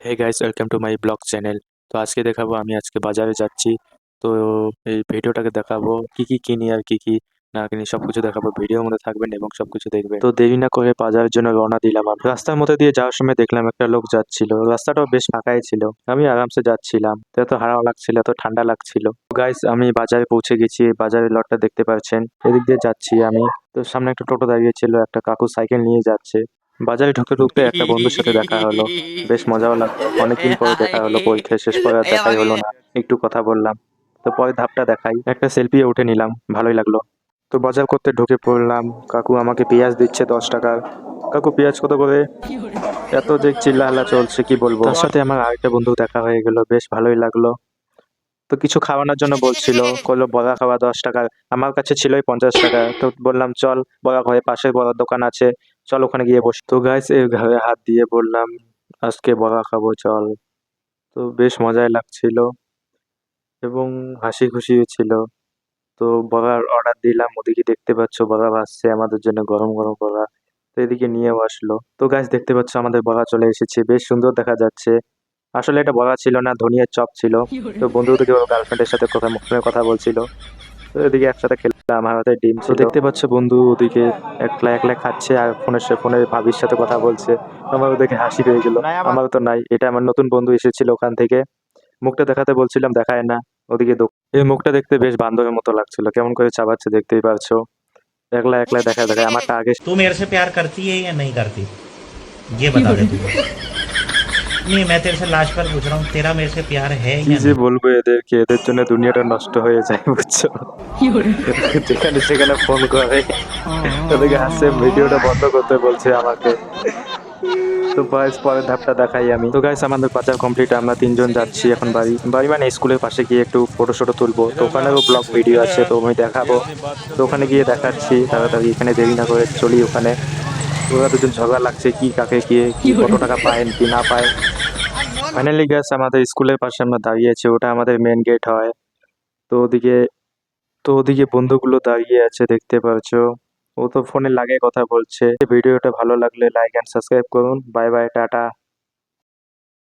Hey guys, welcome to my blog channel. তো আজকে দেখাবো আমি আজকে বাজারে যাচ্ছি। তো এই ভিডিওটাকে দেখাবো কি কি কিনি আর কি কি না কিনি সবকিছু দেখাবো। ভিডিওর মধ্যে থাকবেন এবং সবকিছু দেখবেন। তো দেরি না করে বাজারের জন্য রওনা দিলাম। আমি রাস্তার মধ্যে দিয়ে যাওয়ার সময় দেখলাম একটা লোক যাচ্ছিল। রাস্তাটাও বেশ ফাঁকাই ছিল। আমি আরামসে যাচ্ছিলাম। তো এত হাওয়া লাগছিল, এত ঠান্ডা লাগছিল। গাইস, আমি বাজারে পৌঁছে গেছি। বাজারের লটটা দেখতে পাচ্ছেন। এদিক দিয়ে যাচ্ছি আমি। তো সামনে একটা টোটো দাঁড়িয়ে ছিল, একটা কাকু সাইকেল নিয়ে যাচ্ছে। বাজারে ঢুকতে ঢুকতে একটা বন্ধুর সাথে দেখা হলো। বেশ মজাও লাগলো। অনেকদিন পরে দেখা হলো, পরীক্ষা শেষ করে আর দেখাই হলো না। একটু কথা বললাম। তো পরে ধাপটা দেখাই, একটা সেলফিও উঠে নিলাম, ভালোই লাগলো। তো বাজার করতে ঢুকে পড়লাম। কাকু আমাকে পেঁয়াজ দিচ্ছে 10 টাকার। কাকু পেঁয়াজ কত করে? এত যে চিল্লাহাল্লা চলছে কি বলবো। তার সাথে আমার আরেকটা বন্ধু দেখা হয়ে গেল, বেশ ভালোই লাগলো। তো কিছু খাওয়ানোর জন্য বলছিল, করলো বড়া খাওয়া 10 টাকার। আমার কাছে ছিলই 50 টাকা। তো বললাম চল, বড়া ঘরে পাশে বড়ার দোকান আছে, চল ওখানে গিয়ে বসি। তো গাইস, এই ঘরে হাত দিয়ে বললাম আজকে বড়া খাবো চল। তো বেশ মজাই লাগছিল এবং হাসি খুশিও ছিল। তো বড়ার অর্ডার দিলাম, ওদিকে দেখতে পাচ্ছ বড়া ভাসছে আমাদের জন্য, গরম গরম বড়া। তো এদিকে নিয়েও আসলো। তো গাইস, দেখতে পাচ্ছ আমাদের বড়া চলে এসেছে, বেশ সুন্দর দেখা যাচ্ছে। আসলে এটা বড়া ছিল না, ধনিয়ার চপ ছিল। তো বন্ধু ওদিকে ওর গার্লফ্রেন্ডের সাথে ফোনে কথা বলছিল। তো এদিকে একসাথে খেললাম, আমার হাতে ডিম ছিল। তো দেখতে পাচ্ছ বন্ধু ওদিকে একলা একলা খাচ্ছে আর ফোনের ভাবির সাথে কথা বলছে। আমার ওদিকে হাসি পেয়ে গেল। আমার তো নাই, এটা আমার নতুন বন্ধু এসেছিল ওখান থেকে। মুখটা দেখাতে বলছিলাম, দেখায় না। ওদিকে এই মুখটা দেখতে বেশ বান্ধবের মতো লাগছিল, কেমন করে চাবাচ্ছে দেখতেই পারছো। একলা একলা দেখা দেখায় আমারটা আগে। तू मेरे से प्यार करती है या नहीं करती ये बता दे तू बस। नहीं मैं तेरे से लास्ट बार पूछ रहा हूँ तेरा मेरे से प्यार है কি या যে नहीं। বলবো এদেরকে, এদের জন্য দুনিয়াটা নষ্ট হয়ে যায় বুঝছো। এরা যেখানে সেখানে ফোন করে, ওদেরকে হাসছে, ভিডিওটা বন্ধ করতে বলছে আমাকে। তো গাইস, পরের ধাপটা দেখাই আমি। তো গাইস, আমাদের বাজার কমপ্লিট, আমরা তিনজন যাচ্ছি এখন বাড়ি। বাড়ি মানে স্কুলের পাশে গিয়ে একটু ফটো শটো তুলবো। তো ওখানেও ব্লগ ভিডিও আছে, তো আমি দেখাবো। তো ওখানে গিয়ে দেখাচ্ছি তাড়াতাড়ি, এখানে দেরি না করে চলি ওখানে। তো ওরা দুজন ঝগড়া লাগছে, কি কাকে গিয়ে কি কত টাকা পায় কি না পায়। ফাইনালি গাইস, আমাদের স্কুলের পাশে আমরা দাঁড়িয়েছি, ওটা আমাদের মেন গেট হয়। তো ওদিকে তো ওদিকে বন্ধুগুলো দাঁড়িয়ে আছে দেখতে পারছো। ও তো ফোনে লাগিয়ে কথা বলছে। ভিডিওটা ভালো লাগলে লাইক এন্ড সাবস্ক্রাইব করুন। Bye bye, tata.